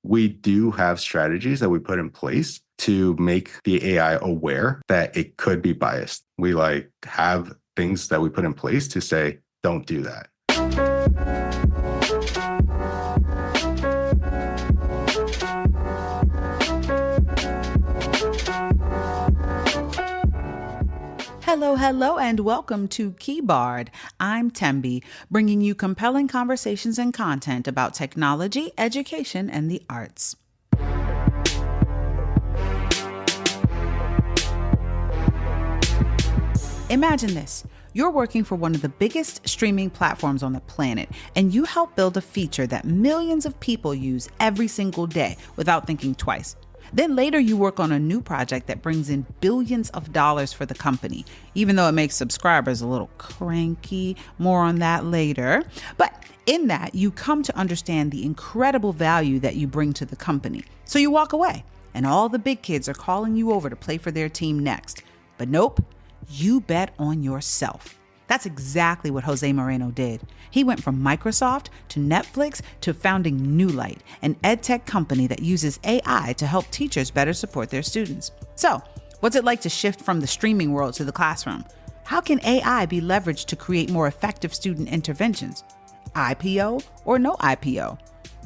we do have strategies that we put in place to make the AI aware that it could be biased. We have things that we put in place to say, don't do that. Hello, and welcome to Keybard. I'm Thembi, bringing you compelling conversations and content about technology, education, and the arts. Imagine this. You're working for one of the biggest streaming platforms on the planet, and you help build a feature that millions of people use every single day without thinking twice. Then later you work on a new project that brings in billions of dollars for the company, even though it makes subscribers a little cranky. More on that later. But in that, you come to understand the incredible value that you bring to the company. So you walk away, and all the big kids are calling you over to play for their team next. But nope, you bet on yourself. That's exactly what Jose Moreno did. He went from Microsoft to Netflix to founding Neulight, an edtech company that uses AI to help teachers better support their students. So, what's it like to shift from the streaming world to the classroom? How can AI be leveraged to create more effective student interventions? IPO or no IPO?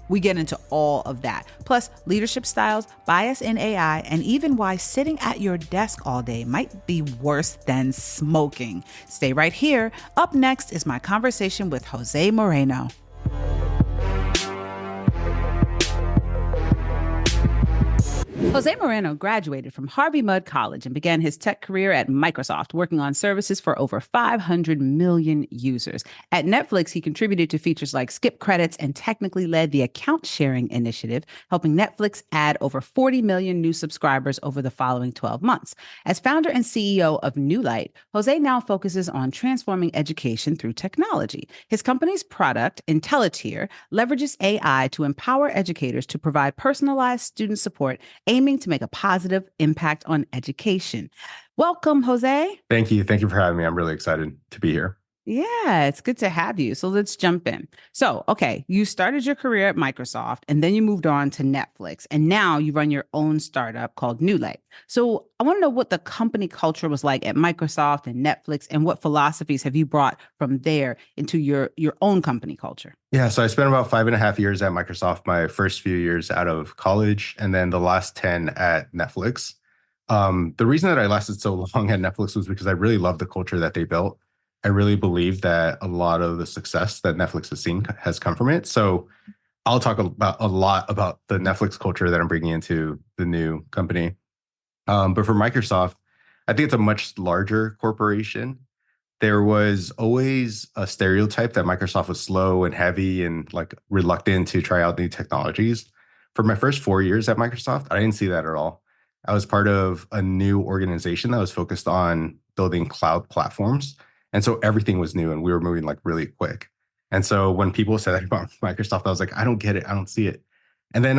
We get into all of that, plus leadership styles, bias in AI, and even why sitting at your desk all day might be worse than smoking. Stay right here. Up next is my conversation with Jose Moreno. Jose Moreno graduated from Harvey Mudd College and began his tech career at Microsoft, working on services for over 500 million users. At Netflix, he contributed to features like Skip Credits and technically led the account sharing initiative, helping Netflix add over 40 million new subscribers over the following 12 months. As founder and CEO of Neulight, Jose now focuses on transforming education through technology. His company's product, IntelliTier, leverages AI to empower educators to provide personalized student support, aiming to make a positive impact on education. Welcome, Jose. Thank you. Thank you for having me. I'm really excited to be here. Yeah, it's good to have you. So let's jump in. So, okay, you started your career at Microsoft and then you moved on to Netflix, and now you run your own startup called Neulight. So I want to know what the company culture was like at Microsoft and Netflix, and what philosophies have you brought from there into your own company culture? Yeah, so I spent about 5.5 years at Microsoft, my first few years out of college, and then the last 10 at Netflix. The reason that I lasted so long at Netflix was because I really loved the culture that they built. I really believe that a lot of the success that Netflix has seen has come from it. So I'll talk a lot about the Netflix culture that I'm bringing into the new company. But for Microsoft, I think it's a much larger corporation. There was always a stereotype that Microsoft was slow and heavy and reluctant to try out new technologies. For my first 4 years at Microsoft, I didn't see that at all. I was part of a new organization that was focused on building cloud platforms. And so everything was new and we were moving really quick. And so when people said that about Microsoft, I was like, I don't get it. I don't see it. And then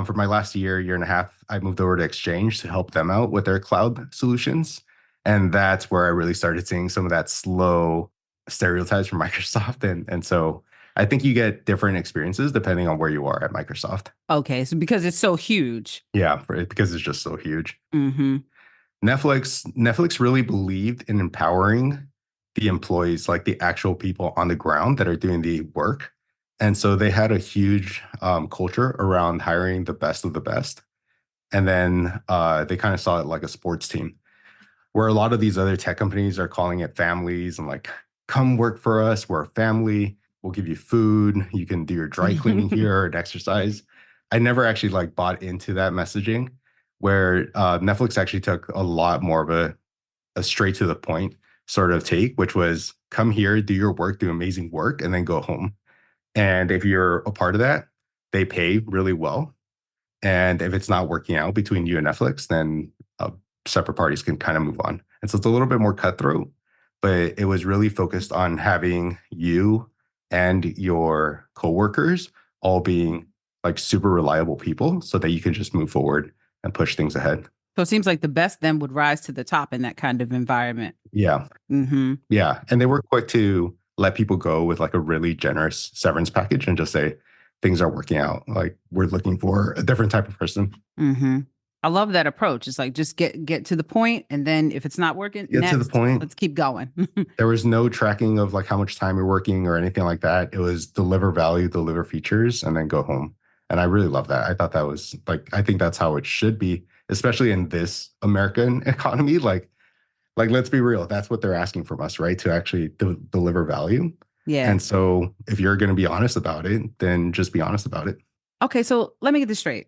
for my last year and a half, I moved over to Exchange to help them out with their cloud solutions. And that's where I really started seeing some of that slow stereotypes from Microsoft. And so I think you get different experiences depending on where you are at Microsoft. Okay, so because it's so huge. Yeah, because it's just so huge. Mm-hmm. Netflix really believed in empowering the employees, like the actual people on the ground that are doing the work. And so they had a huge culture around hiring the best of the best. And then they kind of saw it like a sports team, where a lot of these other tech companies are calling it families and come work for us. We're a family. We'll give you food. You can do your dry cleaning here and exercise. I never actually bought into that messaging, where Netflix actually took a lot more of a straight to the point sort of take, which was come here, do your work, do amazing work, and then go home. And if you're a part of that, they pay really well. And if it's not working out between you and Netflix, then separate parties can kind of move on. And so it's a little bit more cutthroat, but it was really focused on having you and your coworkers all being super reliable people so that you can just move forward and push things ahead. So it seems like the best then would rise to the top in that kind of environment. Yeah. Mm-hmm. Yeah. And they were quick to let people go with a really generous severance package and just say, things are working out. Like we're looking for a different type of person. Mm-hmm. I love that approach. It's like just get to the point, and then if it's not working, Get to the next, point. let's keep going. There was no tracking of like how much time you're working or anything like that. It was deliver value, deliver features, and then go home. And I really love that. I thought that was like, I think that's how it should be, especially in this American economy. Like let's be real, that's what they're asking from us, right? To actually deliver value. Yeah. And so if you're going to be honest about it, then just be honest about it. Okay, so let me get this straight.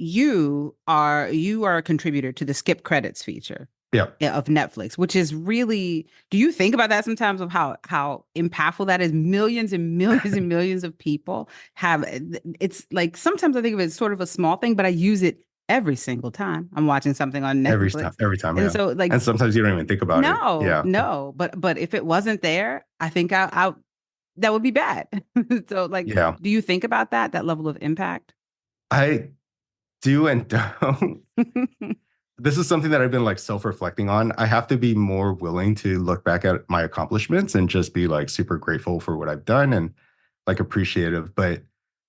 You are a contributor to the skip credits feature, Yeah. yeah, of Netflix, which is really, do you think about that sometimes of how impactful that is? Millions and millions and millions of people have, it's like sometimes I think of it as sort of a small thing, but I use it every single time I'm watching something on Netflix. Every time, And yeah. so like And sometimes you don't even think about it. no, Yeah. no, but if it wasn't there, I think I that would be bad. So like, Yeah. do you think about that level of impact? I do and don't. This is something that I've been like self-reflecting on. I have to be more willing to look back at my accomplishments and just be like super grateful for what I've done and like appreciative. But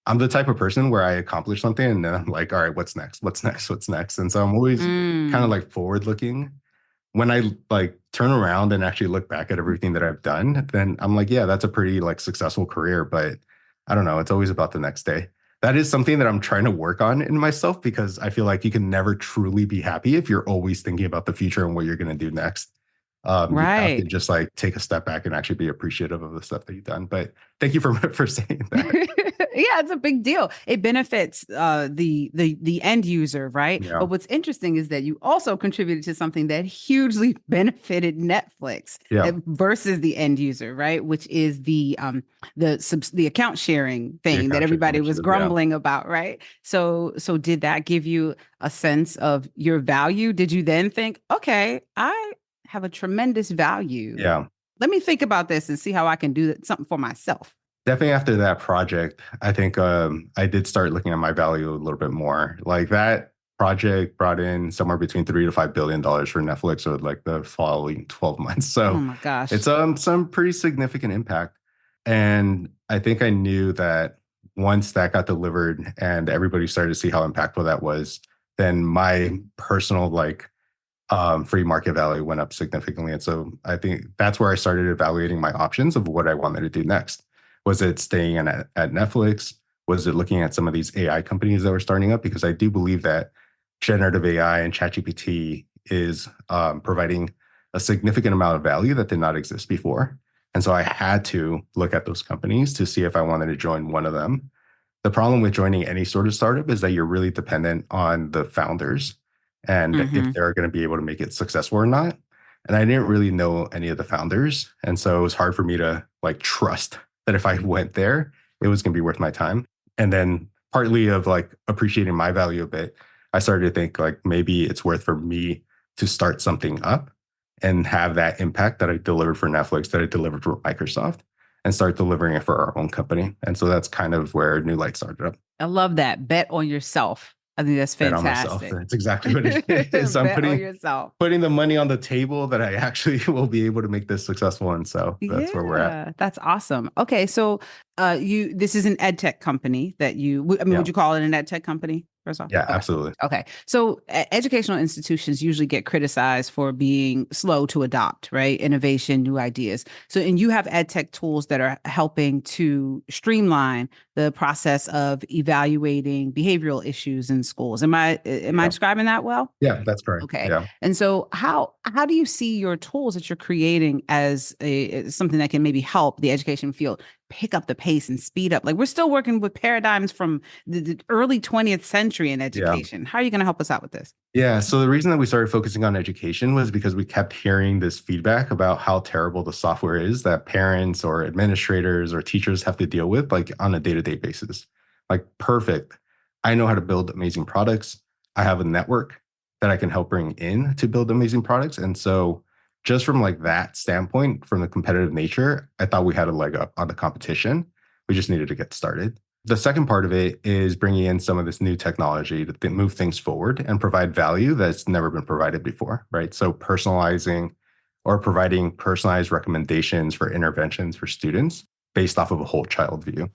I'm the type of person where I accomplish something and then I'm like, all right, what's next? What's next? What's next? And so I'm always kind of Mm, like forward looking. When I like turn around and actually look back at everything that I've done, then I'm like, yeah, that's a pretty like successful career. But I don't know, it's always about the next day. That is something that I'm trying to work on in myself because I feel like you can never truly be happy if you're always thinking about the future and what you're going to do next. You have to right. just like take a step back and actually be appreciative of the stuff that you've done. But thank you for for saying that. Yeah, it's a big deal. It benefits the end user, right? But Yeah, what's interesting is that you also contributed to something that hugely benefited Netflix yeah. versus the end user, right? Which is the account sharing The thing that account sharing everybody was initiative. Yeah, grumbling about, right? So did that give you a sense of your value? Did you then think, okay, I have a tremendous value. yeah. Let me think about this and see how I can do something for myself. Definitely after that project, I think I did start looking at my value a little bit more. Like that project brought in somewhere between $3 to $5 billion for Netflix over like the following 12 months. Oh So my gosh. it's some pretty significant impact. And I think I knew that once that got delivered and everybody started to see how impactful that was, then my personal like free market value went up significantly. And so I think that's where I started evaluating my options of what I wanted to do next. Was it staying at Netflix? Was it looking at some of these AI companies that were starting up? Because I do believe that generative AI and ChatGPT is providing a significant amount of value that did not exist before. And so I had to look at those companies to see if I wanted to join one of them. The problem with joining any sort of startup is that you're really dependent on the founders and if Mm-hmm. they're going to be able to make it successful or not. And I didn't really know any of the founders. And so it was hard for me to like trust that if I went there, it was going to be worth my time. And then partly of like appreciating my value a bit, I started to think like maybe it's worth for me to start something up and have that impact that I delivered for Netflix, that I delivered for Microsoft, and start delivering it for our own company. And so that's kind of where New Light started up. I love that. Bet on yourself. I think that's Bet on myself. fantastic. That's exactly what it is. I'm Bet on yourself. putting the money on the table that I actually will be able to make this successful. And so that's where we're at. Yeah, that's awesome. Okay, so this is an ed tech company that I mean, Yeah. would you call it an ed tech company first off? Yeah, Okay. absolutely. Okay. So educational institutions usually get criticized for being slow to adopt, right? Innovation, new ideas. So, and you have ed tech tools that are helping to streamline the process of evaluating behavioral issues in schools. Am I Yeah. describing that well? Yeah, that's correct. Okay. Yeah. And so how do you see your tools that you're creating as something that can maybe help the education field pick up the pace and speed up? Like we're still working with paradigms from the early 20th century in Yeah. education. How are you going to help us out with this? Yeah. So the reason that we started focusing on education was because we kept hearing this feedback about how terrible the software is that parents or administrators or teachers have to deal with like on a day-to-day basis. Like perfect. I know how to build amazing products. I have a network that I can help bring in to build amazing products. And so just from like that standpoint, from the competitive nature, I thought we had a leg up on the competition. We just needed to get started. The second part of it is bringing in some of this new technology to move things forward and provide value that's never been provided before, right? So personalizing or providing personalized recommendations for interventions for students based off of a whole child view.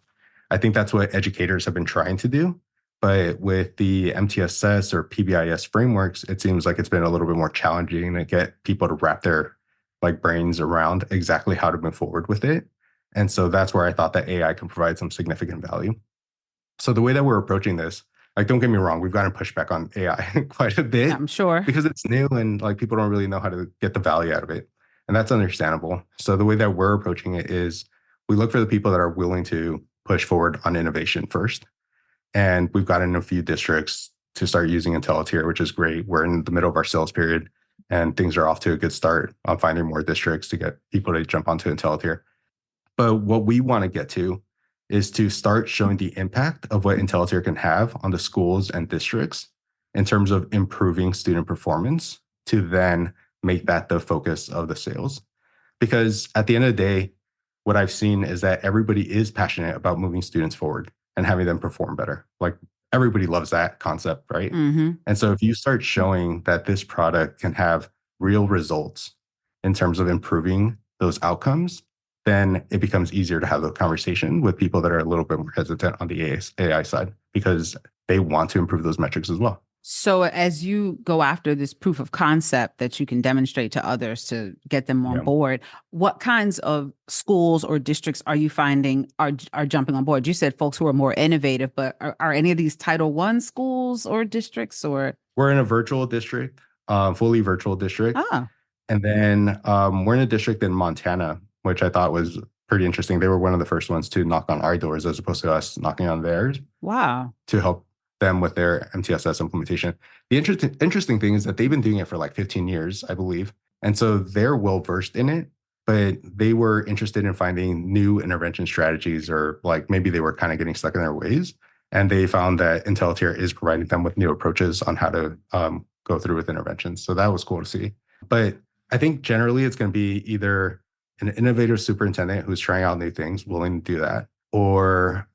I think that's what educators have been trying to do. But with the MTSS or PBIS frameworks, it seems like it's been a little bit more challenging to get people to wrap their like brains around exactly how to move forward with it. And so that's where I thought that AI can provide some significant value. So the way that we're approaching this, like, don't get me wrong, we've gotten pushback on AI quite a bit I'm sure. because it's new and like people don't really know how to get the value out of it. And that's understandable. So the way that we're approaching it is we look for the people that are willing to push forward on innovation first. And we've gotten a few districts to start using IntelliTier, which is great. We're in the middle of our sales period and things are off to a good start on finding more districts to get people to jump onto IntelliTier. But what we want to get to is to start showing the impact of what IntelliTier can have on the schools and districts in terms of improving student performance to then make that the focus of the sales. Because at the end of the day, what I've seen is that everybody is passionate about moving students forward and having them perform better. Like everybody loves that concept, right? Mm-hmm. And so if you start showing that this product can have real results in terms of improving those outcomes, then it becomes easier to have the conversation with people that are a little bit more hesitant on the AI side because they want to improve those metrics as well. So as you go after this proof of concept that you can demonstrate to others to get them on board, what kinds of schools or districts are you finding are jumping on board? You said folks who are more innovative, but are any of these Title I schools or districts or? We're in a virtual district, fully virtual district. Ah. And then we're in a district in Montana, which I thought was pretty interesting. They were one of the first ones to knock on our doors as opposed to us knocking on theirs. Wow. To help them with their MTSS implementation. The interesting thing is that they've been doing it for like 15 years, I believe. And so they're well versed in it, but they were interested in finding new intervention strategies, or like maybe they were kind of getting stuck in their ways. And they found that IntelliTier is providing them with new approaches on how to go through with interventions. So that was cool to see. But I think generally it's going to be either an innovative superintendent who's trying out new things, willing to do that, or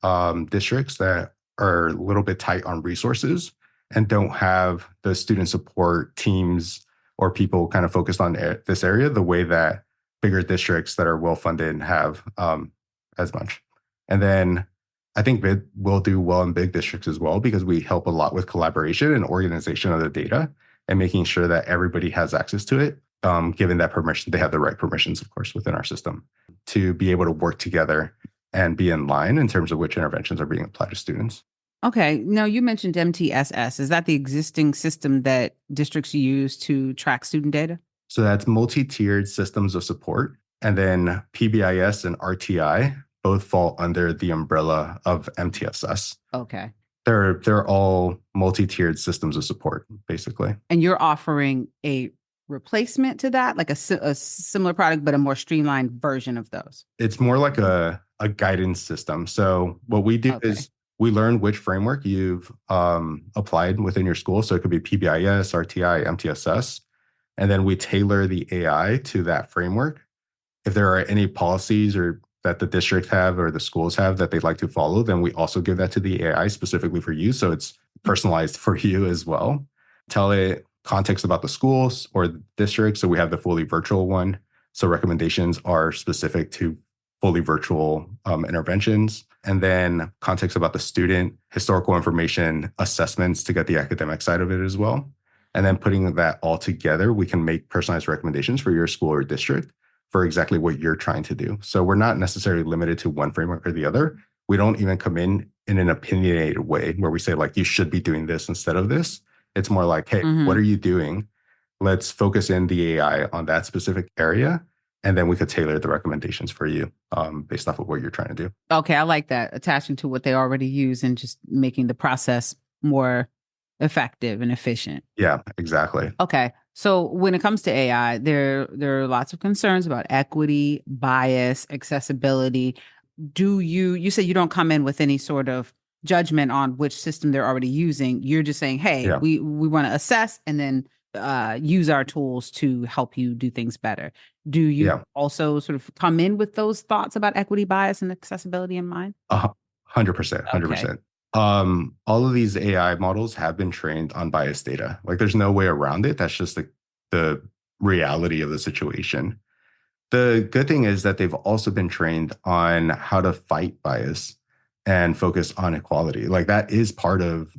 districts that are a little bit tight on resources and don't have the student support teams or people kind of focused on this area the way that bigger districts that are well-funded have as much. And then I think BID will do well in big districts as well because we help a lot with collaboration and organization of the data and making sure that everybody has access to it, given that permission, they have the right permissions, of course, within our system to be able to work together and be in line in terms of which interventions are being applied to students. Okay. Now, you mentioned MTSS. Is that the existing system that districts use to track student data? So that's multi-tiered systems of support. And then PBIS and RTI both fall under the umbrella of MTSS. Okay. They're all multi-tiered systems of support, basically. And you're offering a replacement to that, like a similar product, but a more streamlined version of those? It's more like a guidance system. So what we do is we learn which framework you've applied within your school. So it could be PBIS, RTI, MTSS. And then we tailor the AI to that framework. If there are any policies or that the district have or the schools have that they'd like to follow, then we also give that to the AI specifically for you. So it's personalized for you as well. Tell it context about the schools or the district. So we have the fully virtual one. So recommendations are specific to fully virtual interventions. And then context about the student, historical information, assessments to get the academic side of it as well. And then putting that all together, we can make personalized recommendations for your school or district for exactly what you're trying to do. So we're not necessarily limited to one framework or the other. We don't even come in an opinionated way where we say like, you should be doing this instead of this. It's more like, hey, what are you doing? Let's focus in the AI on that specific area. And then we could tailor the recommendations for you based off of what you're trying to do. Okay, I like that. Attaching to what they already use and just making the process more effective and efficient. Yeah, exactly. Okay. So when it comes to AI, there are lots of concerns about equity, bias, accessibility. You said you don't come in with any sort of judgment on which system they're already using. You're just saying, hey, we want to assess and then use our tools to help you do things better. Do you also sort of come in with those thoughts about equity, bias, and accessibility in mind? 100%, 100%. All of these AI models have been trained on biased data. Like there's no way around it. That's just the reality of the situation. The good thing is that they've also been trained on how to fight bias and focus on equality. Like that is part of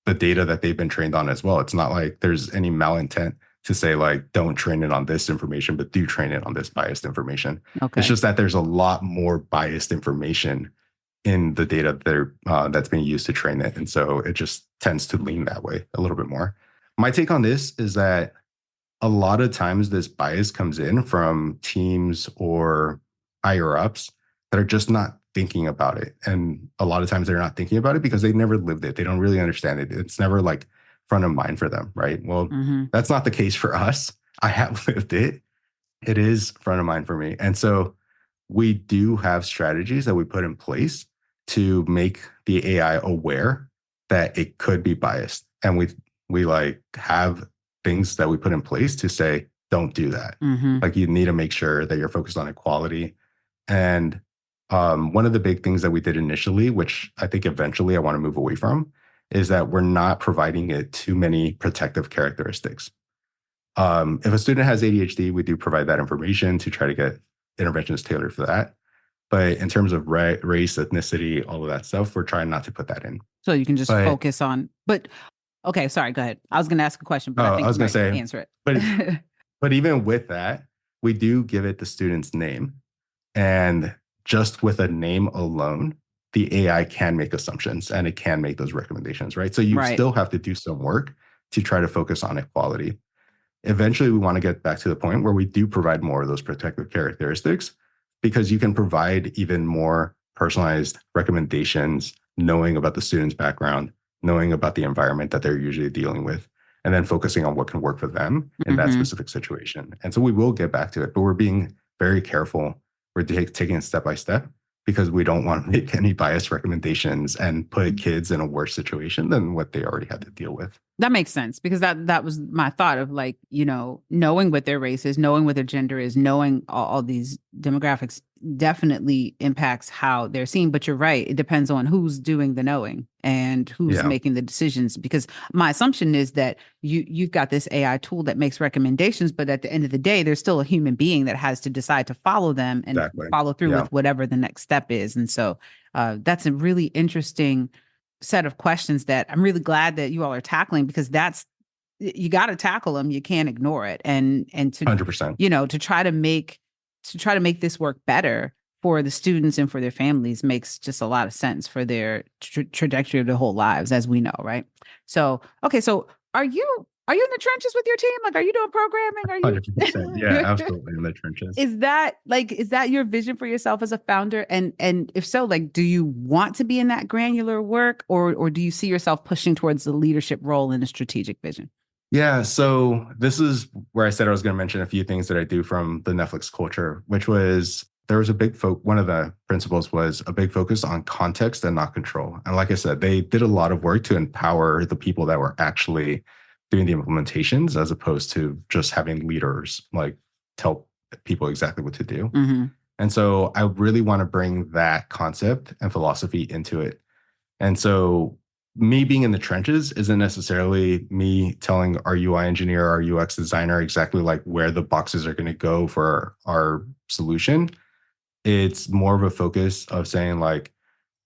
the data that they've been trained on as well. It's not like there's any malintent to say like, don't train it on this information, but do train it on this biased information. It's Okay. just that there's a lot more biased information in the data that's being used to train it. And so it just tends to lean that way a little bit more. My take on this is that a lot of times this bias comes in from teams or higher ups that are just not thinking about it. And a lot of times they're not thinking about it because they've never lived it. They don't really understand it. It's never like front of mind for them, right? Well, Mm-hmm. that's not the case for us. I have lived it. It is front of mind for me. And so we do have strategies that we put in place to make the AI aware that it could be biased. And we like have things that we put in place to say, don't do that. Mm-hmm. Like you need to make sure that you're focused on equality. And one of the big things that we did initially, which I think eventually I want to move away from, is that we're not providing it too many protective characteristics. If a student has ADHD, we do provide that information to try to get interventions tailored for that. But in terms of race, ethnicity, all of that stuff, we're trying not to put that in. So you can just But focus on, but okay, sorry, go ahead. I was going to ask a question, but I I think was you going to might say, answer but it. but even with that, we do give it the student's name, and just with a name alone, the AI can make assumptions and it can make those recommendations, right? So you Right. still have to do some work to try to focus on equality. Eventually, we want to get back to the point where we do provide more of those protective characteristics because you can provide even more personalized recommendations, knowing about the student's background, knowing about the environment that they're usually dealing with, and then focusing on what can work for them in that Mm-hmm. specific situation. And so we will get back to it, but we're being very careful. We're taking it step by step because we don't want to make any biased recommendations and put kids in a worse situation than what they already had to deal with. That makes sense because that was my thought of like, knowing what their race is, knowing what their gender is, knowing all these demographics definitely impacts how they're seen. But you're right. It depends on who's doing the knowing and who's Yeah, making the decisions. Because my assumption is that you've got this AI tool that makes recommendations, but at the end of the day, there's still a human being that has to decide to follow them and exactly. follow through Yeah, with whatever the next step is. And so that's a really interesting set of questions that I'm really glad that you all are tackling because you got to tackle them. You can't ignore it. And to, 100%. to try to make this work better for the students and for their families makes just a lot of sense for their trajectory of their whole lives, as we know. Right. So, okay. So are you in the trenches with your team? Like, are you doing programming? Are you 100%. Yeah, absolutely in the trenches. is that your vision for yourself as a founder? And if so, like, do you want to be in that granular work or do you see yourself pushing towards the leadership role in a strategic vision? Yeah, so this is where I said I was going to mention a few things that I do from the Netflix culture, which was there was a big one of the principles was a big focus on context and not control. And like I said, they did a lot of work to empower the people that were actually doing the implementations as opposed to just having leaders like tell people exactly what to do. Mm-hmm. And so I really want to bring that concept and philosophy into it. And so me being in the trenches isn't necessarily me telling our UI engineer, our UX designer exactly like where the boxes are going to go for our solution. It's more of a focus of saying like,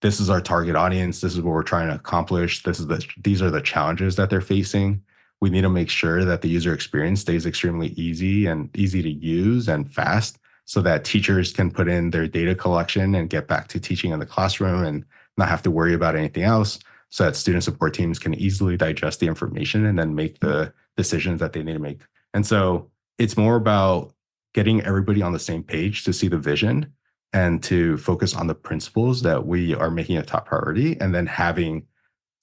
this is our target audience. This is what we're trying to accomplish. These are the challenges that they're facing. We need to make sure that the user experience stays extremely easy and easy to use and fast so that teachers can put in their data collection and get back to teaching in the classroom and not have to worry about anything else so that student support teams can easily digest the information and then make the decisions that they need to make. And so it's more about getting everybody on the same page to see the vision and to focus on the principles that we are making a top priority and then having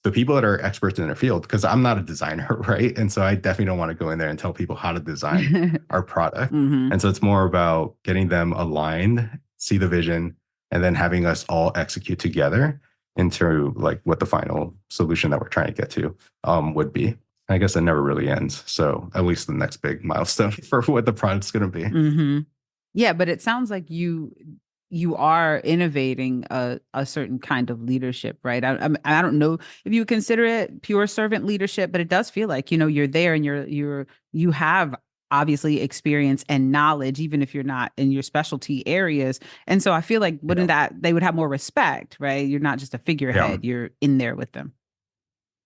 the people that are experts in their field, because I'm not a designer, right? And so I definitely don't want to go in there and tell people how to design our product. Mm-hmm. And so it's more about getting them aligned, see the vision, and then having us all execute together into like what the final solution that we're trying to get to would be. I guess it never really ends. So at least the next big milestone for what the product's going to be. Mm-hmm. Yeah, but it sounds like you are innovating a certain kind of leadership, right? I don't know if you would consider it pure servant leadership, but it does feel like, you're there and you have obviously experience and knowledge, even if you're not in your specialty areas. And so I feel like wouldn't Yeah. that they would have more respect, right? You're not just a Yeah. figurehead, you're in there with them.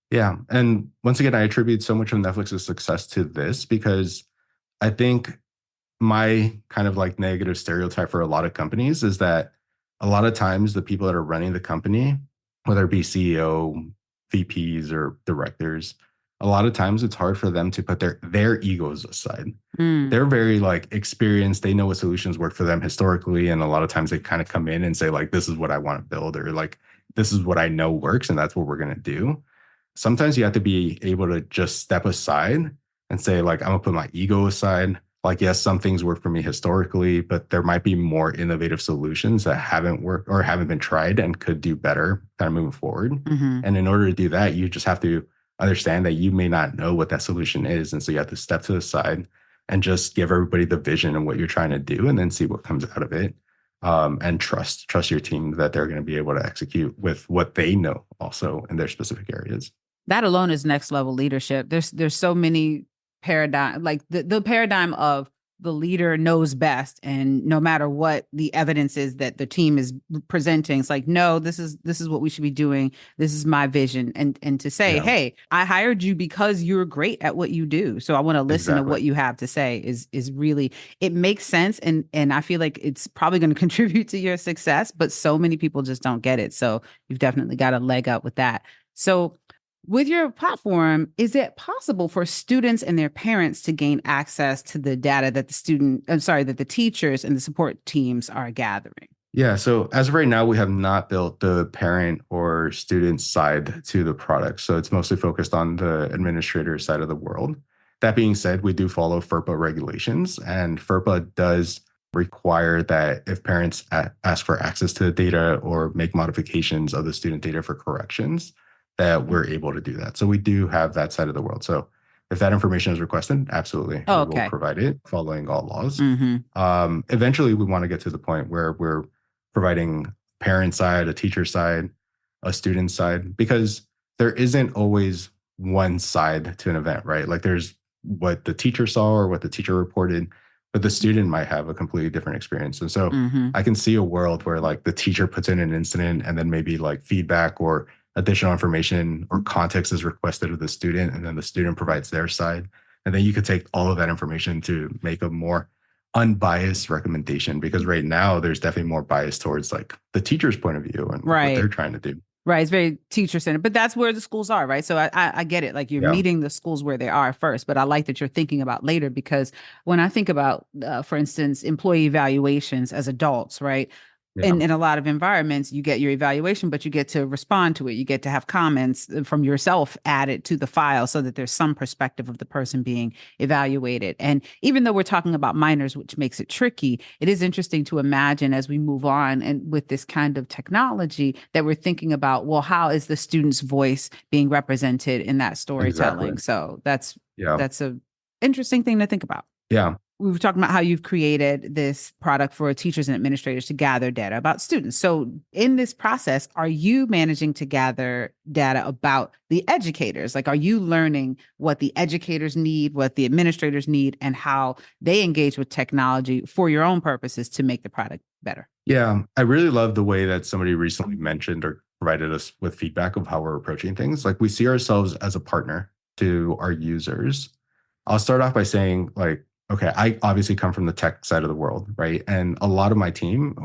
Yeah. And once again, I attribute so much of Netflix's success to this because I think my kind of like negative stereotype for a lot of companies is that a lot of times the people that are running the company, whether it be CEO, VPs, or directors, a lot of times it's hard for them to put their egos aside. Mm, They're very like experienced. They know what solutions work for them historically. And a lot of times they kind of come in and say, like, this is what I want to build, or like, this is what I know works, and that's what we're going to do. Sometimes you have to be able to just step aside and say, like, I'm gonna put my ego aside. Like, yes, some things work for me historically, but there might be more innovative solutions that haven't worked or haven't been tried and could do better kind of moving forward. hmm. And in order to do that, you just have to understand that you may not know what that solution is. And so you have to step to the side and just give everybody the vision of what you're trying to do and then see what comes out of it. And trust your team that they're going to be able to execute with what they know also in their specific areas. That alone is next level leadership. There's so many paradigm, like the paradigm of the leader knows best, and no matter what the evidence is that the team is presenting, it's like, no, this is what we should be doing. This is my vision, and to say, Yeah, hey, I hired you because you're great at what you do, so I want to listen to exactly. what you have to say. Is really, it makes sense, and I feel like it's probably going to contribute to your success. But so many people just don't get it. So you've definitely got a leg up with that. So with your platform, is it possible for students and their parents to gain access to the data that that the teachers and the support teams are gathering? Yeah. So as of right now, we have not built the parent or student side to the product. So it's mostly focused on the administrator side of the world. That being said, we do follow FERPA regulations, and FERPA does require that if parents ask for access to the data or make modifications of the student data for corrections, that we're able to do that. So we do have that side of the world. So if that information is requested, absolutely, Oh, we will okay. provide it following all laws. Mm-hmm. Eventually, we want to get to the point where we're providing parent side, a teacher side, a student side, because there isn't always one side to an event, right? Like there's what the teacher saw or what the teacher reported, but the student might have a completely different experience. And so Mm-hmm. I can see a world where like the teacher puts in an incident and then maybe like feedback or additional information or context is requested of the student, and then the student provides their side. And then you could take all of that information to make a more unbiased recommendation, because right now there's definitely more bias towards like the teacher's point of view and like what they're Right. trying to do. Right. It's very teacher centered, but that's where the schools are, right? So I get it. Like you're Yeah. meeting the schools where they are first, but I like that you're thinking about later, because when I think about, for instance, employee evaluations as adults, right? Yeah. In a lot of environments, you get your evaluation, but you get to respond to it. You get to have comments from yourself added to the file so that there's some perspective of the person being evaluated. And even though we're talking about minors, which makes it tricky, it is interesting to imagine as we move on and with this kind of technology that we're thinking about, well, how is the student's voice being represented in that Exactly. storytelling? So Yeah. that's a interesting thing to think about. Yeah. We were talking about how you've created this product for teachers and administrators to gather data about students. So, in this process, are you managing to gather data about the educators? Like, are you learning what the educators need, what the administrators need, and how they engage with technology for your own purposes to make the product better? Yeah. I really love the way that somebody recently mentioned or provided us with feedback of how we're approaching things. Like we see ourselves as a partner to our users. I'll start off by saying, like, okay, I obviously come from the tech side of the world, right? And a lot of my team,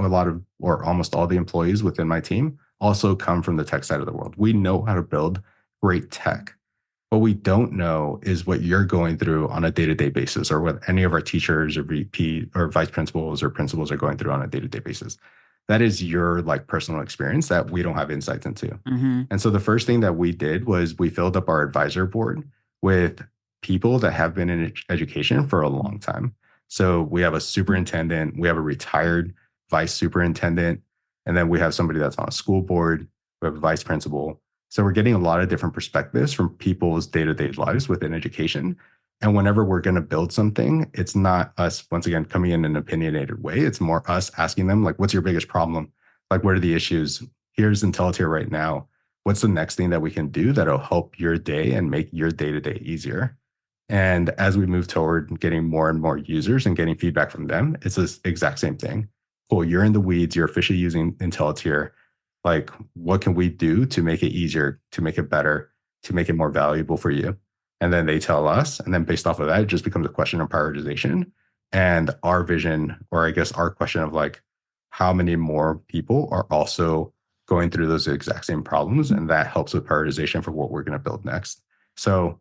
or almost all the employees within my team also come from the tech side of the world. We know how to build great tech. What we don't know is what you're going through on a day-to-day basis, or what any of our teachers or VP or vice principals or principals are going through on a day-to-day basis. That is your like personal experience that we don't have insights into. Mm-hmm. And so the first thing that we did was we filled up our advisor board with people that have been in education for a long time. So we have a superintendent, we have a retired vice superintendent, and then we have somebody that's on a school board, we have a vice principal. So we're getting a lot of different perspectives from people's day-to-day lives within education. And whenever we're going to build something, it's not us, once again, coming in an opinionated way. It's more us asking them, like, what's your biggest problem? Like, what are the issues? Here's Intellitir right now. What's the next thing that we can do that'll help your day and make your day-to-day easier? And as we move toward getting more and more users and getting feedback from them, it's this exact same thing. Cool, you're in the weeds, you're officially using IntelliTier. Like, what can we do to make it easier, to make it better, to make it more valuable for you? And then they tell us, and then based off of that, it just becomes a question of prioritization. And our vision, or I guess our question of like, how many more people are also going through those exact same problems? And that helps with prioritization for what we're going to build next. So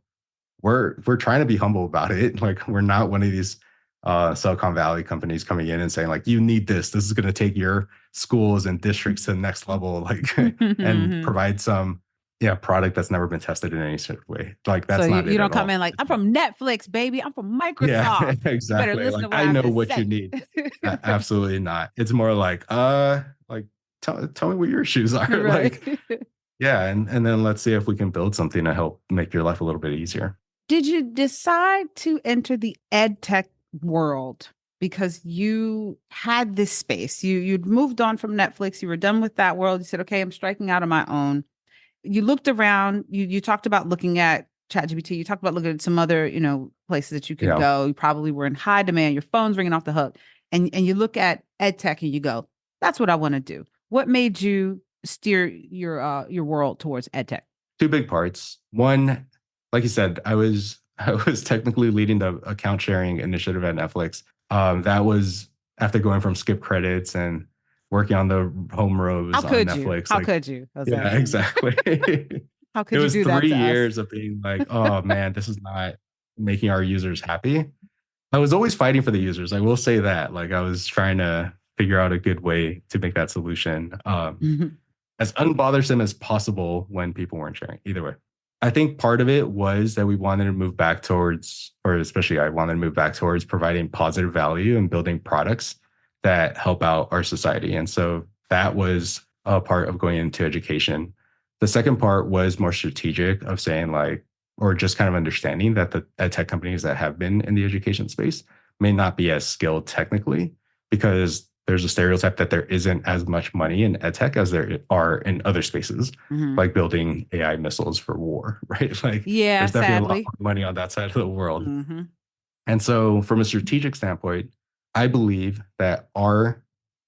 we're trying to be humble about it. Like we're not one of these Silicon Valley companies coming in and saying like, you need this. This is going to take your schools and districts to the next level, like, and provide some product that's never been tested in any sort of way. Like So that's not you it don't at come all. in like, I'm from Netflix, baby. I'm from Yeah, Microsoft. You better exactly. listen Like to what I I have know to what you say. need. Absolutely not. It's more like tell me what your shoes are. Right. Like yeah, and then let's see if we can build something to help make your life a little bit easier. Did you decide to enter the ed tech world because you had this space? You'd moved on from Netflix, you were done with that world. You said, okay, I'm striking out on my own. You looked around, you talked about looking at ChatGPT, you talked about looking at some other, places that you could Yeah. go. You probably were in high demand, your phone's ringing off the hook. And you look at ed tech and you go, that's what I want to do. What made you steer your world towards ed tech? Two big parts. One, like you said, I was technically leading the account sharing initiative at Netflix. That was after going from skip credits and working on the home How rows on could you? Netflix. How Like, could you, Jose? yeah, exactly. How It could you was do that three to us? years of being like, oh man, this is not making our users happy. I was always fighting for the users. I will say that. Like I was trying to figure out a good way to make that solution. As unbothersome as possible when people weren't sharing. Either way. I think part of it was that we wanted to move back towards, or especially I wanted to move back towards providing positive value and building products that help out our society. And so that was a part of going into education. The second part was more strategic of saying like, or just kind of understanding that the ed tech companies that have been in the education space may not be as skilled technically because there's a stereotype that there isn't as much money in ed tech as there are in other spaces, Mhm. like building AI missiles for war, right? Like Yeah, there's definitely a lot sadly. more money on that side of the world. Mhm. And so, from a strategic standpoint, I believe that our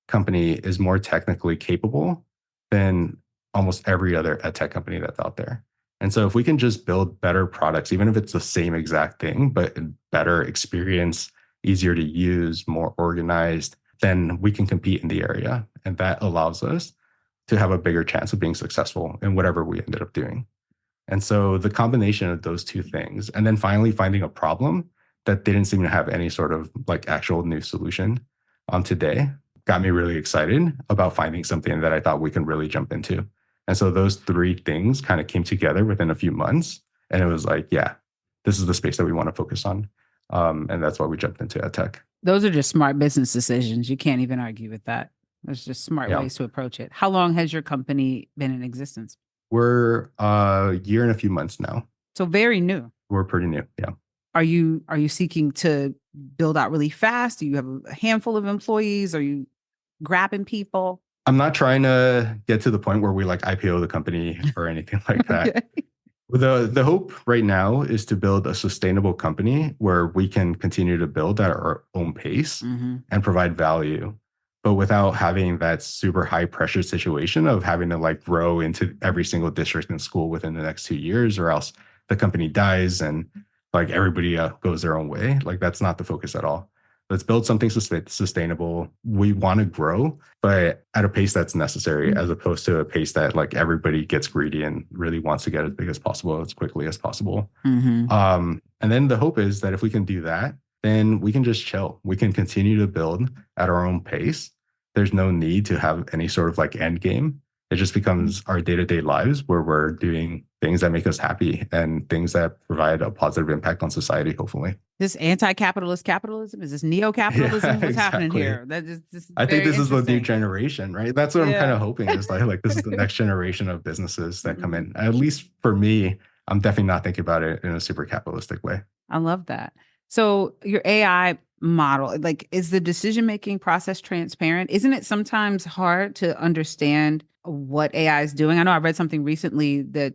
company is more technically capable than almost every other ed tech company that's out there. And so, if we can just build better products, even if it's the same exact thing, but better experience, easier to use, more organized, then we can compete in the area. And that allows us to have a bigger chance of being successful in whatever we ended up doing. And so the combination of those two things, and then finally finding a problem that didn't seem to have any sort of like actual new solution today, got me really excited about finding something that I thought we can really jump into. And so those three things kind of came together within a few months. And it was like, yeah, this is the space that we want to focus on. And that's why we jumped into ed tech. Those are just smart business decisions. You can't even argue with that. There's just smart Yeah. ways to approach it. How long has your company been in existence? We're a year and a few months now. So very new. We're pretty new. Yeah. Are you seeking to build out really fast? Do you have a handful of employees? Are you grabbing people? I'm not trying to get to the point where we like IPO the company or anything like that. Okay. The hope right now is to build a sustainable company where we can continue to build at our own pace Mm-hmm. and provide value, but without having that super high pressure situation of having to like grow into every single district and school within the next 2 years, or else the company dies and like everybody goes their own way. Like that's not the focus at all. Let's build something sustainable. We want to grow, but at a pace that's necessary, as opposed to a pace that like everybody gets greedy and really wants to get as big as possible, as quickly as possible. Mm-hmm. And then the hope is that if we can do that, then we can just chill. We can continue to build at our own pace. There's no need to have any sort of like end game. It just becomes our day-to-day lives where we're doing things that make us happy and things that provide a positive impact on society, hopefully. This anti-capitalist capitalism? Is this neo-capitalism? Yeah, What's happening exactly. here? That is this is I think very this is the new interesting. generation, right? That's what I'm kind Yeah. of hoping is like this is the next generation of businesses that come Mhm. in. At least for me, I'm definitely not thinking about it in a super capitalistic way. I love that. So your AI model, like, is the decision-making process transparent? Isn't it sometimes hard to understand what AI is doing? I know I read something recently that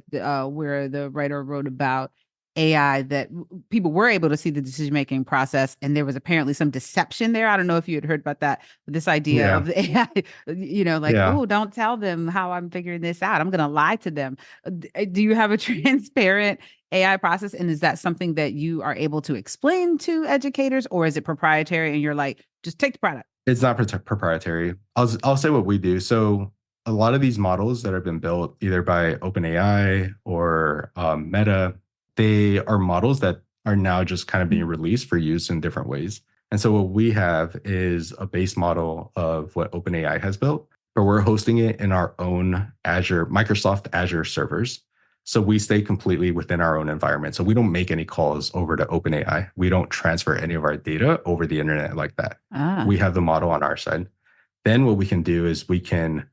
where the writer wrote about AI that people were able to see the decision making process, and there was apparently some deception there. I don't know if you had heard about that. This idea Yeah. of the AI, like, Yeah. oh, don't tell them how I'm figuring this out. I'm going to lie to them. Do you have a transparent AI process, and is that something that you are able to explain to educators, or is it proprietary? And you're like, just take the product. It's not proprietary. I'll say what we do. So a lot of these models that have been built either by OpenAI or Meta, they are models that are now just kind of being released for use in different ways. And so what we have is a base model of what OpenAI has built, but we're hosting it in our own Microsoft Azure servers. So we stay completely within our own environment. So we don't make any calls over to OpenAI. We don't transfer any of our data over the internet like that. Ah, We have the model on our side. Then what we can do is we can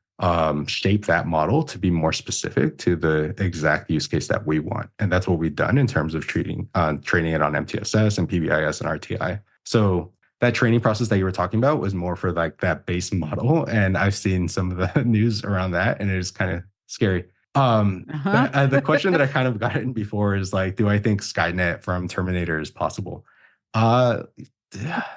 shape that model to be more specific to the exact use case that we want. And that's what we've done in terms of training it on MTSS and PBIS and RTI. So that training process that you were talking about was more for like that base model. And I've seen some of the news around that, and it is kind of scary. uh-huh. But the question that I kind of gotten before is like, do I think Skynet from Terminator is possible? Uh,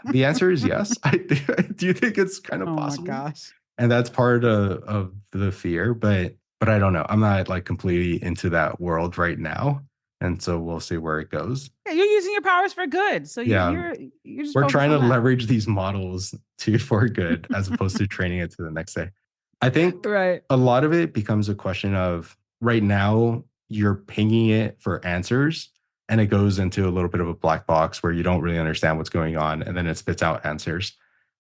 the answer is yes. I do think it's kind of Oh my possible, gosh. and that's part of the fear. But I don't know. I'm not like completely into that world right now, and so we'll see where it goes. Yeah, you're using your powers for good. So Yeah, you're just we're focused trying to on that. leverage these models to for good as opposed to training it to the next day. I think Right. a lot of it becomes a question of right now you're pinging it for answers and it goes into a little bit of a black box where you don't really understand what's going on and then it spits out answers.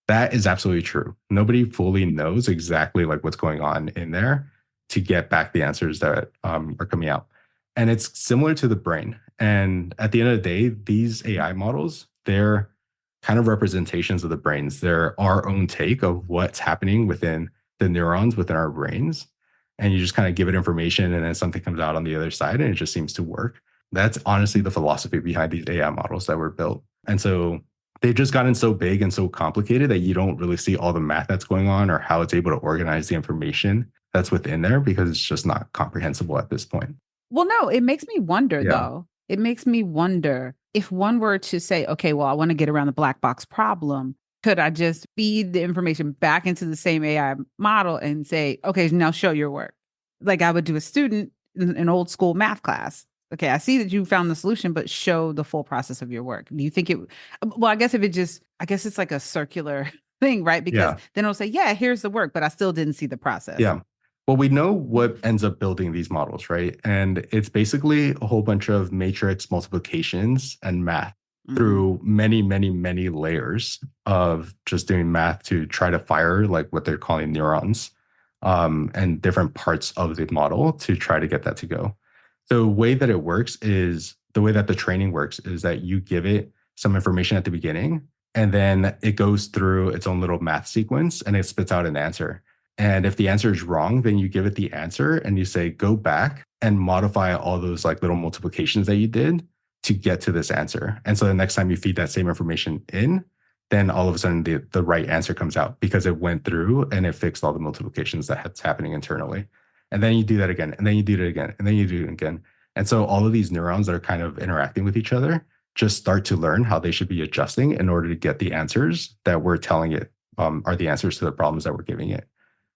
That is absolutely true. Nobody fully knows exactly like what's going on in there to get back the answers that are coming out. And it's similar to the brain. And at the end of the day, these AI models, they're kind of representations of the brains. They're our own take of what's happening within the neurons within our brains. And you just kind of give it information and then something comes out on the other side and it just seems to work. That's honestly the philosophy behind these AI models that were built. And so they've just gotten so big and so complicated that you don't really see all the math that's going on or how it's able to organize the information that's within there because it's just not comprehensible at this point. Well, no, it makes me wonder Yeah. though. It makes me wonder if one were to say, okay, well, I want to get around the black box problem. Could I just feed the information back into the same AI model and say, okay, now show your work? Like I would do a student in an old school math class. Okay, I see that you found the solution, but show the full process of your work. Do you think it, well, I guess if it just, I guess it's like a circular thing, right? Because Yeah. then it'll say, yeah, here's the work, but I still didn't see the process. Yeah. Well, we know what ends up building these models, right? And it's basically a whole bunch of matrix multiplications and math Mhm. through many, many, many layers of just doing math to try to fire like what they're calling neurons and different parts of the model to try to get that to go. The way that it works is the way that the training works is that you give it some information at the beginning and then it goes through its own little math sequence and it spits out an answer. And if the answer is wrong, then you give it the answer and you say, go back and modify all those like little multiplications that you did to get to this answer. And so the next time you feed that same information in, then all of a sudden the right answer comes out because it went through and it fixed all the multiplications that's happening internally. And then you do that again, and then you do it again, and then you do it again. And so all of these neurons that are kind of interacting with each other just start to learn how they should be adjusting in order to get the answers that we're telling it are the answers to the problems that we're giving it.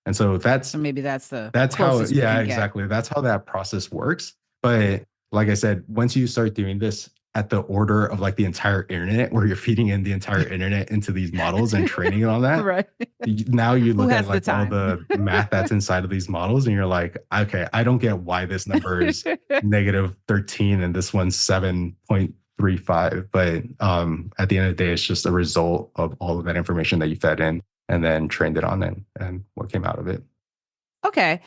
And so So maybe that's the that's how, closest we yeah, can get. exactly. That's how that process works. But like I said, once you start doing this at the order of like the entire internet, where you're feeding in the entire internet into these models and training it on that, Right. now you Who look at has the like all time? the math that's inside of these models and you're like, okay, I don't get why this number is negative 13 and this one's 7.35. But at the end of the day, it's just a result of all of that information that you fed in and then trained it on and what came out of it. Okay.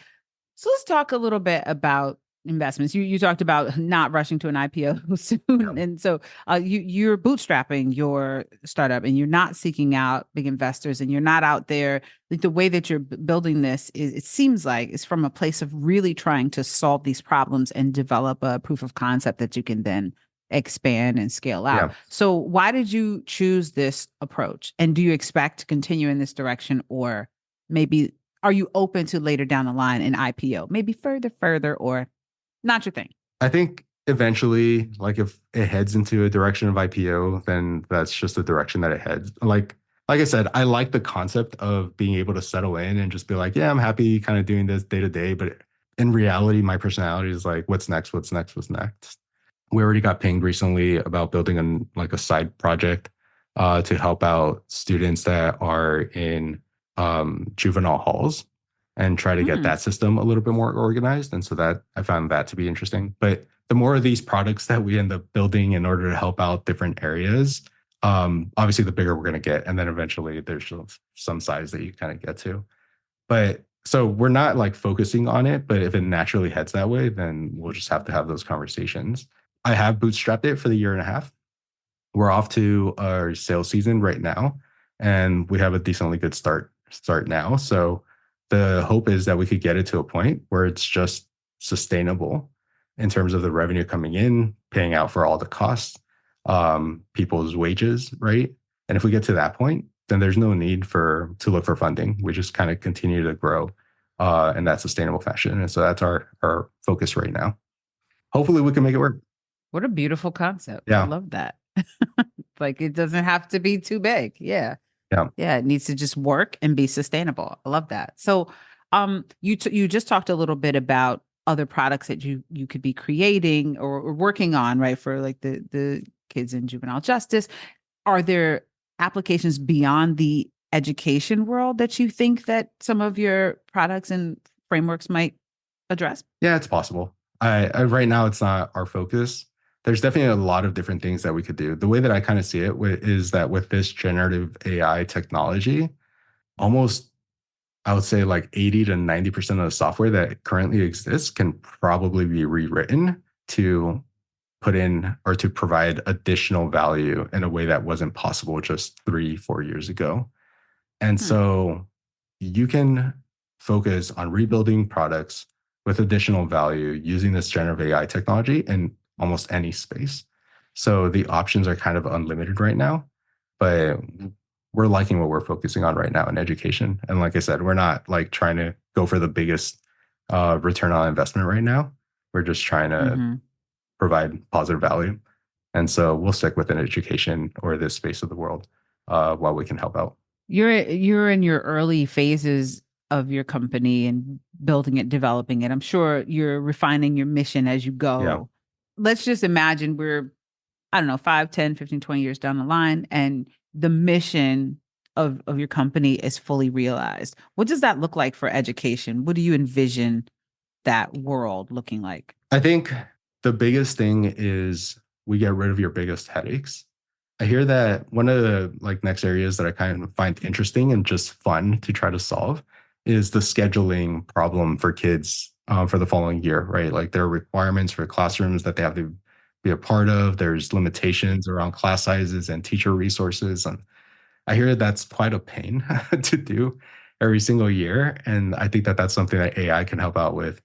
So let's talk a little bit about investments. You talked about not rushing to an IPO soon, Yeah. and so you're bootstrapping your startup, and you're not seeking out big investors, and you're not out there. Like the way that you're building this is, it seems like, is from a place of really trying to solve these problems and develop a proof of concept that you can then expand and scale out. Yeah. So why did you choose this approach? And do you expect to continue in this direction, or maybe are you open to later down the line an IPO, maybe further, or not your thing? I think eventually, like if it heads into a direction of IPO, then that's just the direction that it heads. Like I said, I like the concept of being able to settle in and just be like, yeah, I'm happy kind of doing this day to day. But in reality, my personality is like, what's next? What's next? What's next? We already got pinged recently about building like a side project to help out students that are in juvenile halls and try to get Hmm. that system a little bit more organized. And so that I found that to be interesting. But the more of these products that we end up building in order to help out different areas, obviously the bigger we're going to get. And then eventually there's some size that you kind of get to. But so we're not like focusing on it, but if it naturally heads that way, then we'll just have to have those conversations. I have bootstrapped it for the year and a half. We're off to our sales season right now, and we have a decently good start now. So the hope is that we could get it to a point where it's just sustainable in terms of the revenue coming in, paying out for all the costs, people's wages, right? And if we get to that point, then there's no need to look for funding. We just kind of continue to grow in that sustainable fashion. And so that's our focus right now. Hopefully we can make it work. What a beautiful concept. I Yeah. love that. Like it doesn't have to be too big. Yeah. Yeah. Yeah, it needs to just work and be sustainable. I love that. So, you just talked a little bit about other products that you could be creating or working on, right? For like the kids in juvenile justice. Are there applications beyond the education world that you think that some of your products and frameworks might address? Yeah, it's possible. I right now it's not our focus. There's definitely a lot of different things that we could do. The way that I kind of see it is that with this generative AI technology, almost I would say like 80 to 90% of the software that currently exists can probably be rewritten to put in or to provide additional value in a way that wasn't possible just 3, 4 years ago. And Hmm. so you can focus on rebuilding products with additional value using this generative AI technology in almost any space. So the options are kind of unlimited right now, but we're liking what we're focusing on right now in education. And like I said, we're not like trying to go for the biggest return on investment right now. We're just trying to Hmm. provide positive value. And so we'll stick within education or this space of the world while we can help out. You're in your early phases of your company and building it, developing it. I'm sure you're refining your mission as you Yeah. go. Let's just imagine we're, I don't know, 5, 10, 15, 20 years down the line and the mission of your company is fully realized. What does that look like for education? What do you envision that world looking like? I think the biggest thing is we get rid of your biggest headaches. I hear that one of the like next areas that I kind of find interesting and just fun to try to solve is the scheduling problem for kids for the following year, right? Like there are requirements for classrooms that they have to be a part of. There's limitations around class sizes and teacher resources. And I hear that's quite a pain to do every single year. And I think that that's something that AI can help out with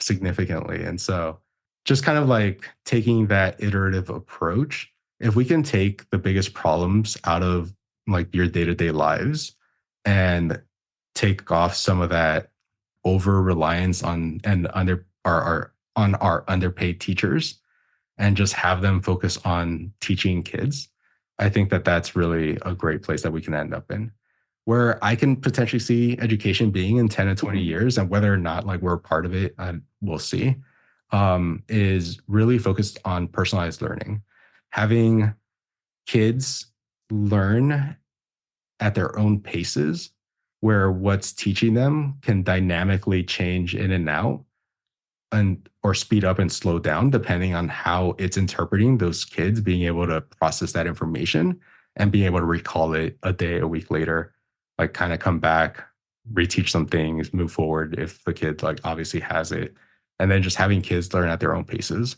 significantly. And so just kind of like taking that iterative approach, if we can take the biggest problems out of like your day-to-day lives and take off some of that over reliance on and under our on our underpaid teachers and just have them focus on teaching kids, I think that that's really a great place that we can end up in. Where I can potentially see education being in 10 to 20 years, and whether or not like we're a part of it, we'll see, is really focused on personalized learning. Having kids learn at their own paces, where what's teaching them can dynamically change in and out and or speed up and slow down depending on how it's interpreting those kids being able to process that information and being able to recall it a day, a week later, like kind of come back, reteach some things, move forward if the kid like obviously has it, and then just having kids learn at their own paces.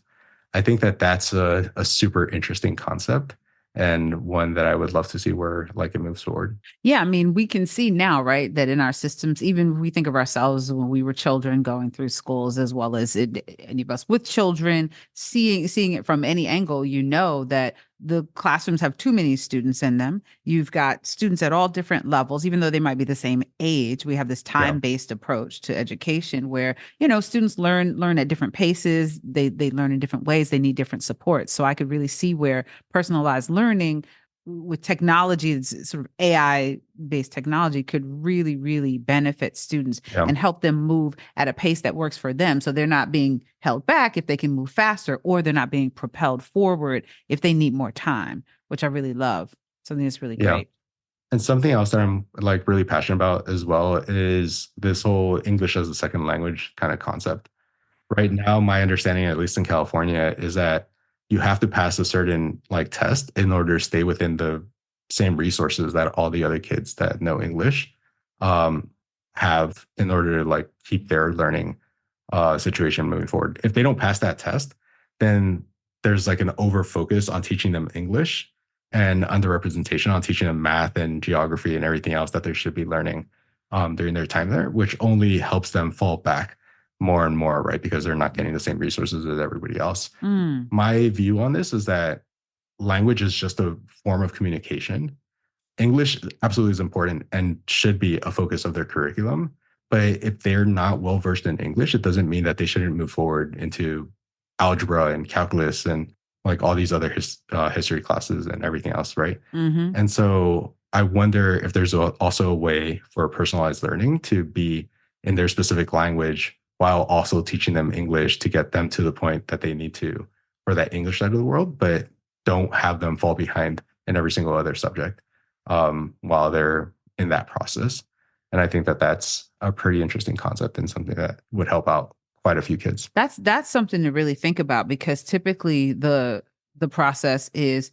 I think that that's a super interesting concept and one that I would love to see where like it moves forward. Yeah, I mean, we can see now, right, that in our systems, even when we think of ourselves when we were children going through schools, as well as any of us with children, seeing it from any angle, you know that the classrooms have too many students in them. You've got students at all different levels, even though they might be the same age. We have this Yeah. time-based approach to education where, students learn at different paces. They learn in different ways. They need different support. So I could really see where personalized learning with technology, it's sort of AI based technology, could really, really benefit students Yeah. and help them move at a pace that works for them. So they're not being held back if they can move faster, or they're not being propelled forward if they need more time, which I really love. Something that's really Yeah. great. And something else that I'm like really passionate about as well is this whole English as a second language kind of concept. Right now, my understanding, at least in California, is that you have to pass a certain like test in order to stay within the same resources that all the other kids that know English um, have in order to like keep their learning situation moving forward. If they don't pass that test, then there's like an over focus on teaching them English and underrepresentation on teaching them math and geography and everything else that they should be learning during their time there, which only helps them fall back more and more, right? Because they're not getting the same resources as everybody else. Mm, My view on this is that language is just a form of communication. English absolutely is important and should be a focus of their curriculum. But if they're not well versed in English, it doesn't mean that they shouldn't move forward into algebra and calculus and like all these other history classes and everything else, right? hmm And so I wonder if there's also a way for personalized learning to be in their specific language while also teaching them English to get them to the point that they need to for that English side of the world, but don't have them fall behind in every single other subject while they're in that process. And I think that that's a pretty interesting concept and something that would help out quite a few kids. That's something to really think about, because typically the process is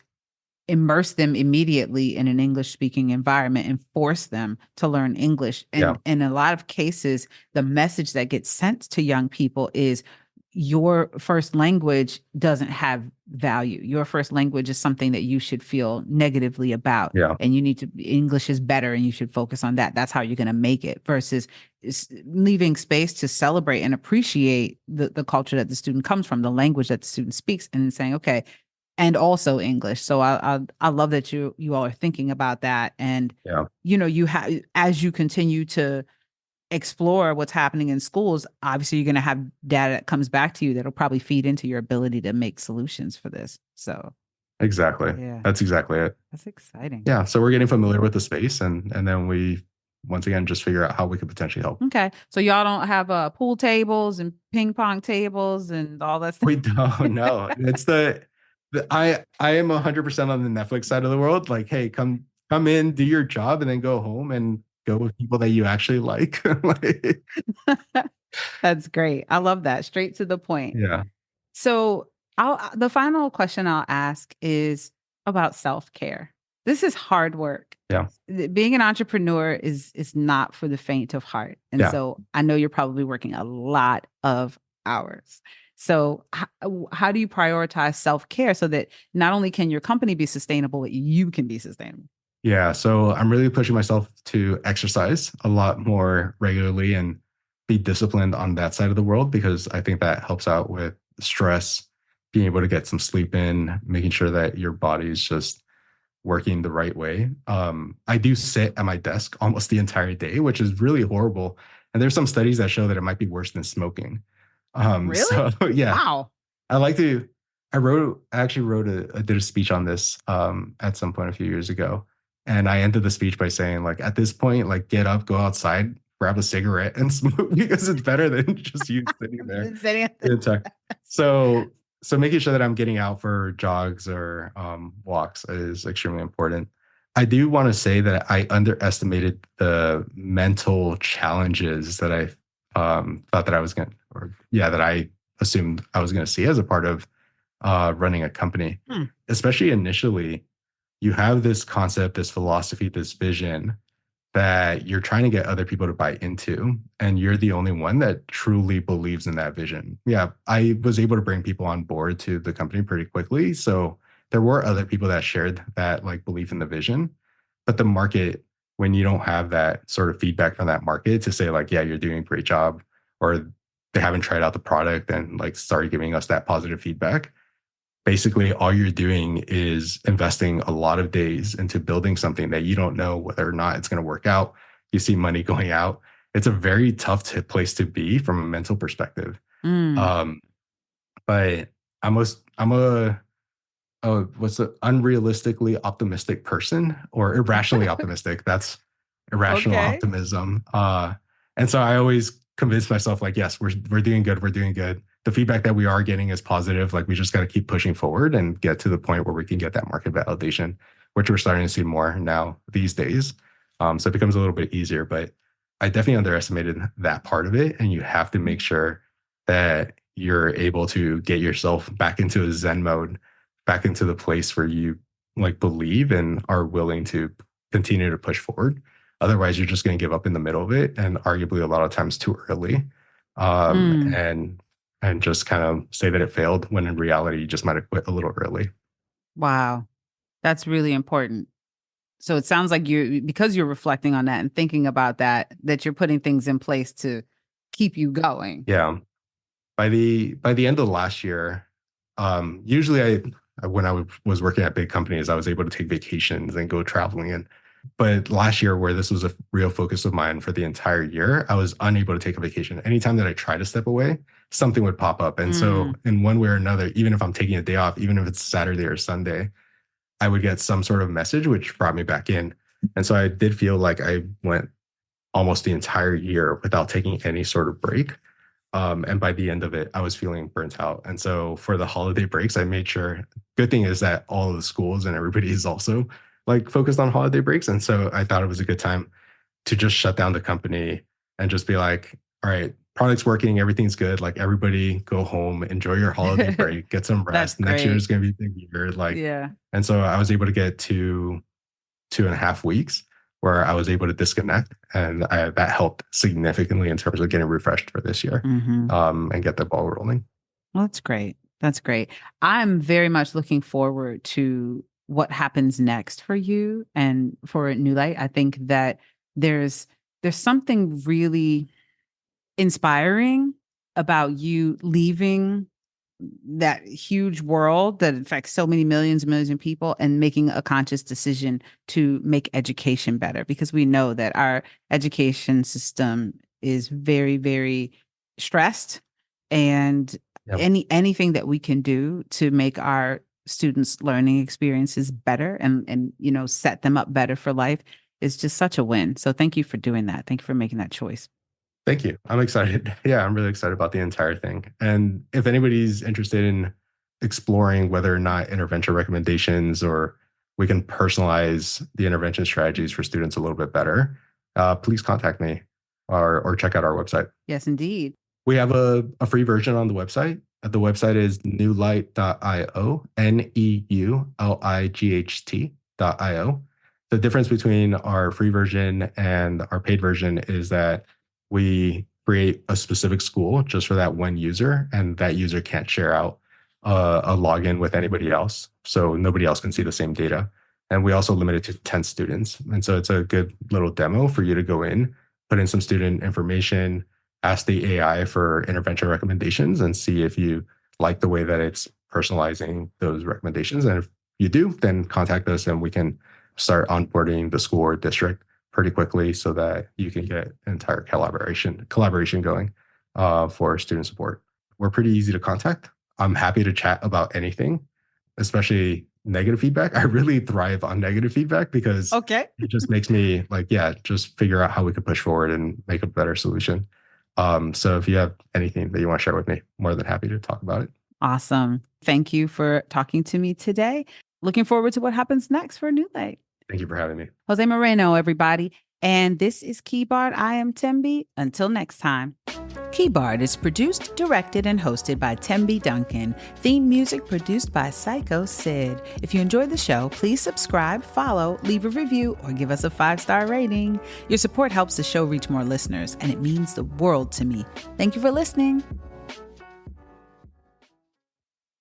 immerse them immediately in an English speaking environment and force them to learn English. Yeah. And in a lot of cases, the message that gets sent to young people is your first language doesn't have value. Your first language is something that you should feel negatively about. Yeah. And you need to, English is better and you should focus on that. That's how you're going to make it, versus leaving space to celebrate and appreciate the culture that the student comes from, the language that the student speaks, and then saying, okay, and also English. So I love that you all are thinking about that. And Yeah. you have, as you continue to explore what's happening in schools, obviously you're going to have data that comes back to you that'll probably feed into your ability to make solutions for this. So Exactly. yeah, That's exactly it. that's exciting. Yeah. So we're getting familiar with the space and then we once again just figure out how we could potentially help. Okay, so y'all don't have pool tables and ping pong tables and all that stuff? We don't know. It's I am 100% on the Netflix side of the world. Like, hey, come in, do your job, and then go home and go with people that you actually like. Like, That's great. I love that. Straight to the point. yeah. So the final question I'll ask is about self-care. This is hard work. Yeah. Being an entrepreneur is not for the faint of heart. And Yeah. so I know you're probably working a lot of hours. So how do you prioritize self-care so that not only can your company be sustainable, but you can be sustainable? Yeah. So I'm really pushing myself to exercise a lot more regularly and be disciplined on that side of the world because I think that helps out with stress, being able to get some sleep in, making sure that your body's just working the right way. I do sit at my desk almost the entire day, which is really horrible. And there's some studies that show that it might be worse than smoking. Really? So yeah, Wow. I like to. I actually did a speech on this at some point a few years ago, and I ended the speech by saying like, at this point, like get up, go outside, grab a cigarette, and smoke because it's better than just you sitting there. So so making sure that I'm getting out for jogs or walks is extremely important. I do want to say that I underestimated the mental challenges that I thought that I was going to, or yeah, that I assumed I was going to see as a part of running a company. Especially initially, you have this concept, this philosophy, this vision that you're trying to get other people to buy into, and you're the only one that truly believes in that vision. Yeah, I was able to bring people on board to the company pretty quickly. So there were other people that shared that like belief in the vision, but the market, when you don't have that sort of feedback from that market to say like, yeah, you're doing a great job, or they haven't tried out the product and like started giving us that positive feedback, basically all you're doing is investing a lot of days into building something that you don't know whether or not it's going to work out. You see money going out. It's a very tough place to be from a mental perspective. Mm. Um, but I'm a what's the unrealistically optimistic person or irrationally optimistic. That's irrational Okay. optimism. And so I always convince myself like, yes, we're doing good. We're doing good. The feedback that we are getting is positive. Like we just got to keep pushing forward and get to the point where we can get that market validation, which we're starting to see more now these days. So it becomes a little bit easier, but I definitely underestimated that part of it. And you have to make sure that you're able to get yourself back into a Zen mode, back into the place where you like believe and are willing to continue to push forward. Otherwise, you're just going to give up in the middle of it, and arguably a lot of times too early, Mm. and just kind of say that it failed when in reality you just might have quit a little early. Wow. That's really important. So it sounds like because you're reflecting on that and thinking about that, that you're putting things in place to keep you going. Yeah. By the end of last year, usually when I was working at big companies, I was able to take vacations and go traveling. But last year, where this was a real focus of mine for the entire year, I was unable to take a vacation. Anytime that I tried to step away, something would pop up. And so, Mm. in one way or another, even if I'm taking a day off, even if it's Saturday or Sunday, I would get some sort of message which brought me back in. And so I did feel like I went almost the entire year without taking any sort of break. And by the end of it, I was feeling burnt out. And so for the holiday breaks, I made sure. Good thing is that all of the schools and everybody is also like focused on holiday breaks. And so I thought it was a good time to just shut down the company and just be like, all right, product's working, everything's good. Like everybody go home, enjoy your holiday break, get some That's rest. Next year is great. going to be a big year. Like, Yeah. and so I was able to get to 2.5 weeks where I was able to disconnect, and that helped significantly in terms of getting refreshed for this year, Hmm. and get the ball rolling. Well, that's great. That's great. I'm very much looking forward to what happens next for you and for Neulight. I think that there's there's something really inspiring about you leaving that huge world that affects so many millions and millions of people and making a conscious decision to make education better, because we know that our education system is very, very stressed, and Yep. anything that we can do to make our students learning experiences better and set them up better for life is just such a win. So thank you for doing that. Thank you for making that choice. Thank you. I'm excited. Yeah, I'm really excited about the entire thing. And if anybody's interested in exploring whether or not intervention recommendations or we can personalize the intervention strategies for students a little bit better, please contact me or check out our website. Yes, indeed. We have a free version on the website. The website is neulight.io, neulight.io. The difference between our free version and our paid version is that we create a specific school just for that one user, and that user can't share out a login with anybody else. So nobody else can see the same data. And we also limit it to 10 students. And so it's a good little demo for you to go in, put in some student information, ask the AI for intervention recommendations, and see if you like the way that it's personalizing those recommendations. And if you do, then contact us and we can start onboarding the school or district pretty quickly so that you can get entire collaboration going for student support. We're pretty easy to contact. I'm happy to chat about anything, especially negative feedback. I really thrive on negative feedback because Okay. it just makes me like, yeah, just figure out how we could push forward and make a better solution. So if you have anything that you want to share with me, more than happy to talk about it. Awesome. Thank you for talking to me today. Looking forward to what happens next for Neulight. Thank you for having me. Jose Moreno, everybody. And this is Keybard. I am Thembi. Until next time. Keybard is produced, directed, and hosted by Thembi Duncan. Theme music produced by Psycho Sid. If you enjoyed the show, please subscribe, follow, leave a review, or give us a 5-star rating. Your support helps the show reach more listeners, and it means the world to me. Thank you for listening.